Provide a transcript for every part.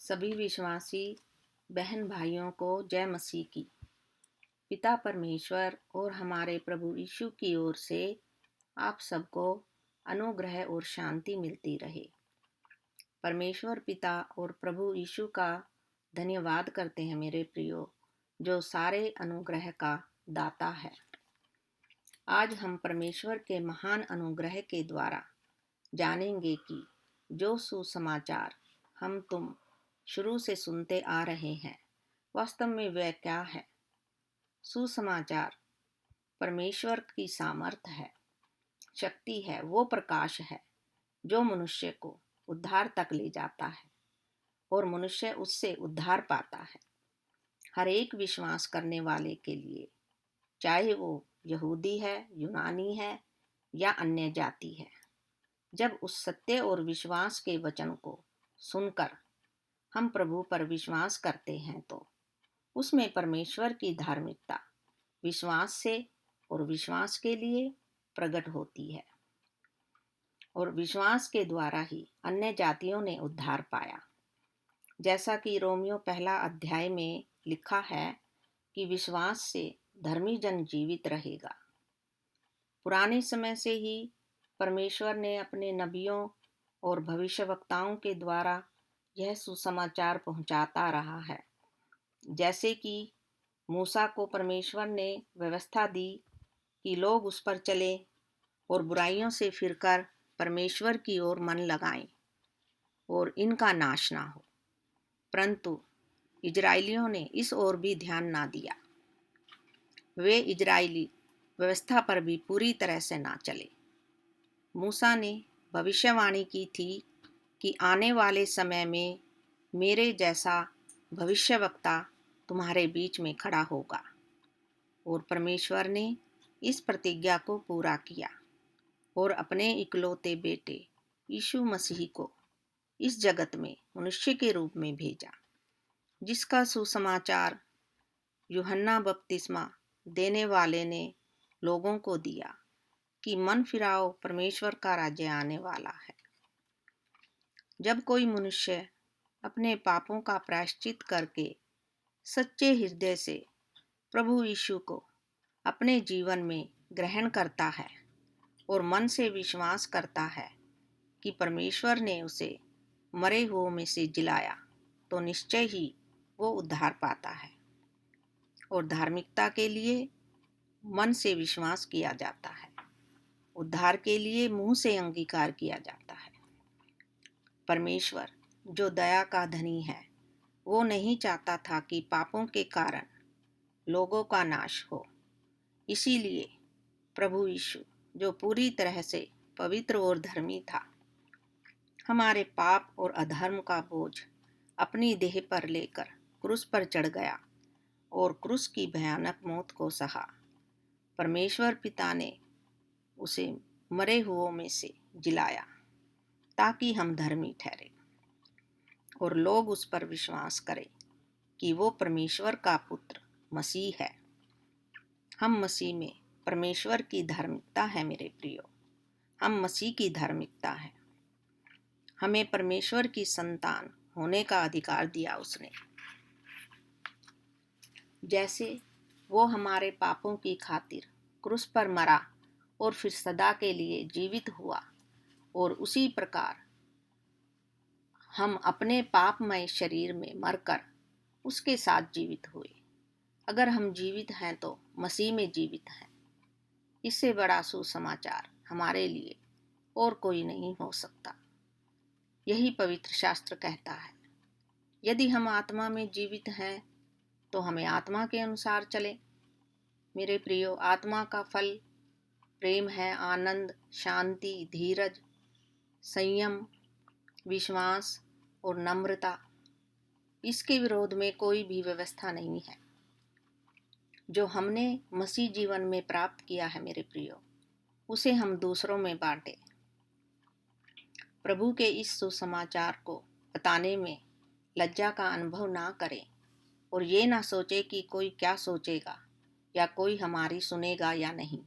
सभी विश्वासी बहन भाइयों को जय मसीह की। पिता परमेश्वर और हमारे प्रभु यीशु की ओर से आप सबको अनुग्रह और शांति मिलती रहे। परमेश्वर पिता और प्रभु यीशु का धन्यवाद करते हैं मेरे प्रियो, जो सारे अनुग्रह का दाता है। आज हम परमेश्वर के महान अनुग्रह के द्वारा जानेंगे कि जो सुसमाचार हम तुम शुरू से सुनते आ रहे हैं, वास्तव में वह क्या है। सुसमाचार परमेश्वर की सामर्थ है, शक्ति है, वो प्रकाश है जो मनुष्य को उद्धार तक ले जाता है और मनुष्य उससे उद्धार पाता है। हर एक विश्वास करने वाले के लिए, चाहे वो यहूदी है, यूनानी है या अन्य जाति है, जब उस सत्य और विश्वास के वचन को सुनकर हम प्रभु पर विश्वास करते हैं तो उसमें परमेश्वर की धार्मिकता विश्वास से और विश्वास के लिए प्रकट होती है और विश्वास के द्वारा ही अन्य जातियों ने उद्धार पाया। जैसा कि रोमियो 1 अध्याय में लिखा है कि विश्वास से धर्मी जन जीवित रहेगा। पुराने समय से ही परमेश्वर ने अपने नबियों और भविष्यवक्ताओं के द्वारा यह सुसमाचार पहुंचाता रहा है। जैसे कि मूसा को परमेश्वर ने व्यवस्था दी कि लोग उस पर चले और बुराइयों से फिरकर परमेश्वर की ओर मन लगाएं और इनका नाश ना हो, परंतु इजराइलियों ने इस ओर भी ध्यान ना दिया। वे इजराइली व्यवस्था पर भी पूरी तरह से ना चले। मूसा ने भविष्यवाणी की थी कि आने वाले समय में मेरे जैसा भविष्यवक्ता तुम्हारे बीच में खड़ा होगा, और परमेश्वर ने इस प्रतिज्ञा को पूरा किया और अपने इकलौते बेटे यीशु मसीह को इस जगत में मनुष्य के रूप में भेजा, जिसका सुसमाचार यूहन्ना बपतिस्मा देने वाले ने लोगों को दिया कि मन फिराओ, परमेश्वर का राज्य आने वाला है। जब कोई मनुष्य अपने पापों का प्रायश्चित करके सच्चे हृदय से प्रभु यीशु को अपने जीवन में ग्रहण करता है और मन से विश्वास करता है कि परमेश्वर ने उसे मरे हुओं में से जिलाया, तो निश्चय ही वो उद्धार पाता है। और धार्मिकता के लिए मन से विश्वास किया जाता है, उद्धार के लिए मुंह से अंगीकार किया जाता है। परमेश्वर जो दया का धनी है, वो नहीं चाहता था कि पापों के कारण लोगों का नाश हो। इसीलिए प्रभु यीशु, जो पूरी तरह से पवित्र और धर्मी था, हमारे पाप और अधर्म का बोझ अपनी देह पर लेकर क्रूस पर चढ़ गया और क्रूस की भयानक मौत को सहा। परमेश्वर पिता ने उसे मरे हुओं में से जिलाया ताकि हम धर्मी ठहरे और लोग उस पर विश्वास करें कि वो परमेश्वर का पुत्र मसीह है। हम मसीह में परमेश्वर की धार्मिकता है मेरे प्रियो, हम मसीह की धार्मिकता है। हमें परमेश्वर की संतान होने का अधिकार दिया उसने। जैसे वो हमारे पापों की खातिर क्रूस पर मरा और फिर सदा के लिए जीवित हुआ, और उसी प्रकार हम अपने पापमय शरीर में मरकर उसके साथ जीवित हुए। अगर हम जीवित हैं तो मसीह में जीवित हैं। इससे बड़ा सुसमाचार हमारे लिए और कोई नहीं हो सकता। यही पवित्र शास्त्र कहता है, यदि हम आत्मा में जीवित हैं तो हमें आत्मा के अनुसार चले। मेरे प्रियो, आत्मा का फल प्रेम है, आनंद, शांति, धीरज, संयम, विश्वास और नम्रता। इसके विरोध में कोई भी व्यवस्था नहीं है। जो हमने मसीह जीवन में प्राप्त किया है मेरे प्रियो, उसे हम दूसरों में बांटें। प्रभु के इस सुसमाचार को बताने में लज्जा का अनुभव ना करें और ये ना सोचे कि कोई क्या सोचेगा या कोई हमारी सुनेगा या नहीं।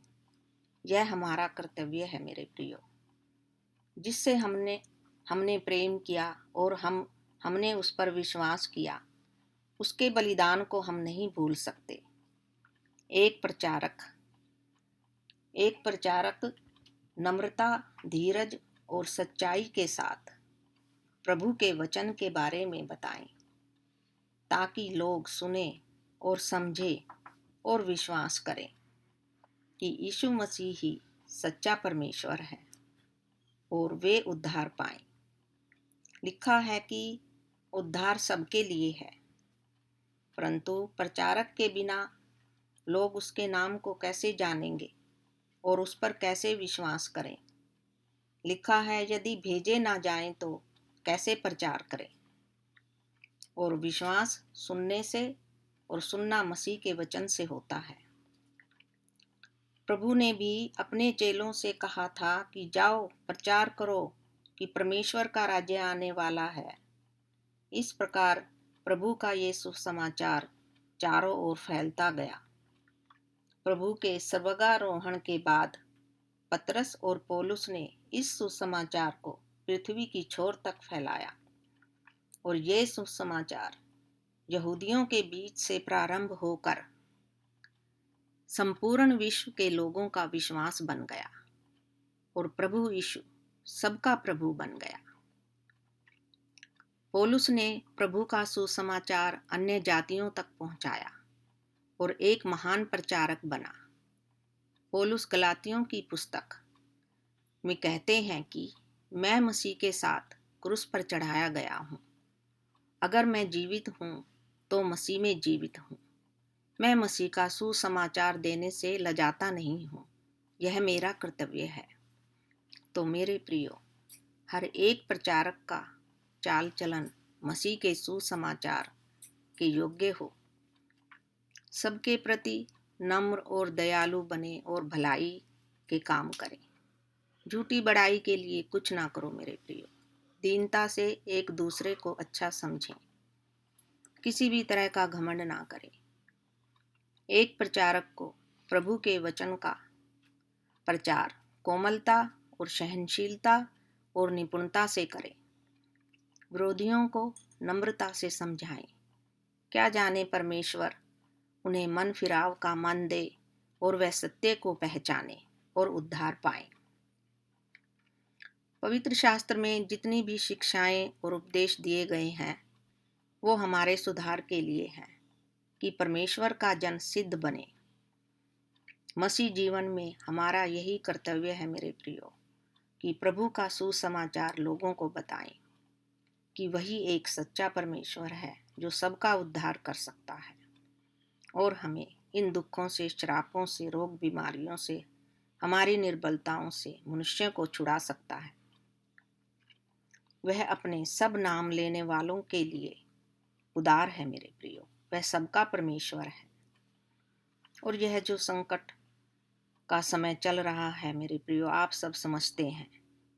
यह हमारा कर्तव्य है मेरे प्रियो, जिससे हमने प्रेम किया और हम हमने उस पर विश्वास किया, उसके बलिदान को हम नहीं भूल सकते। एक प्रचारक नम्रता, धीरज और सच्चाई के साथ प्रभु के वचन के बारे में बताएं, ताकि लोग सुने और समझे और विश्वास करें कि यीशु मसीह ही सच्चा परमेश्वर है और वे उद्धार पाएं। लिखा है कि उद्धार सबके लिए है, परंतु प्रचारक के बिना लोग उसके नाम को कैसे जानेंगे और उस पर कैसे विश्वास करें। लिखा है, यदि भेजे ना जाएं तो कैसे प्रचार करें। और विश्वास सुनने से और सुनना मसीह के वचन से होता है। प्रभु ने भी अपने चेलों से कहा था कि जाओ प्रचार करो कि परमेश्वर का राज्य आने वाला है। इस प्रकार प्रभु का ये सुसमाचार चारों ओर फैलता गया। प्रभु के स्वर्गारोहण के बाद पतरस और पौलुस ने इस सुसमाचार को पृथ्वी की छोर तक फैलाया और ये सुसमाचार यहूदियों के बीच से प्रारंभ होकर संपूर्ण विश्व के लोगों का विश्वास बन गया और प्रभु यीशु सबका प्रभु बन गया। पौलुस ने प्रभु का सुसमाचार अन्य जातियों तक पहुंचाया और एक महान प्रचारक बना। पौलुस गलातियों की पुस्तक में कहते हैं कि मैं मसीह के साथ क्रूस पर चढ़ाया गया हूँ। अगर मैं जीवित हूँ तो मसीह में जीवित हूँ। मैं मसीह का सुसमाचार देने से लजाता नहीं हूँ, यह मेरा कर्तव्य है। तो मेरे प्रियो, हर एक प्रचारक का चाल चलन मसीह के सुसमाचार के योग्य हो। सबके प्रति नम्र और दयालु बने और भलाई के काम करें। झूठी बड़ाई के लिए कुछ ना करो मेरे प्रियो। दीनता से एक दूसरे को अच्छा समझें। किसी भी तरह का घमंड ना करें। एक प्रचारक को प्रभु के वचन का प्रचार कोमलता और सहनशीलता और निपुणता से करें। विरोधियों को नम्रता से समझाएं। क्या जाने परमेश्वर उन्हें मन फिराव का मन दे और वह सत्य को पहचाने और उद्धार पाएं। पवित्र शास्त्र में जितनी भी शिक्षाएं और उपदेश दिए गए हैं वो हमारे सुधार के लिए हैं कि परमेश्वर का जन सिद्ध बने। मसीह जीवन में हमारा यही कर्तव्य है मेरे प्रियो, कि प्रभु का सुसमाचार लोगों को बताएं कि वही एक सच्चा परमेश्वर है जो सबका उद्धार कर सकता है और हमें इन दुखों से, श्रापों से, रोग बीमारियों से, हमारी निर्बलताओं से मनुष्य को छुड़ा सकता है। वह अपने सब नाम लेने वालों के लिए उदार है मेरे प्रियो। वह सबका परमेश्वर है। और यह जो संकट का समय चल रहा है मेरे प्रियो, आप सब समझते हैं,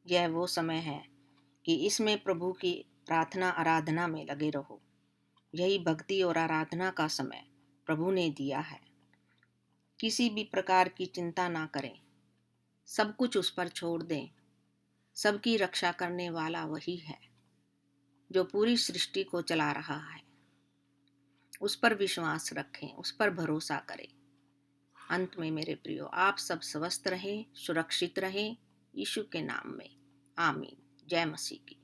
यह वो समय है कि इसमें प्रभु की प्रार्थना आराधना में लगे रहो। यही भक्ति और आराधना का समय प्रभु ने दिया है। किसी भी प्रकार की चिंता ना करें, सब कुछ उस पर छोड़ दें। सबकी रक्षा करने वाला वही है जो पूरी सृष्टि को चला रहा है। उस पर विश्वास रखें, उस पर भरोसा करें। अंत में मेरे प्रियो, आप सब स्वस्थ रहें, सुरक्षित रहें, यीशु के नाम में आमीन। जय मसीह की।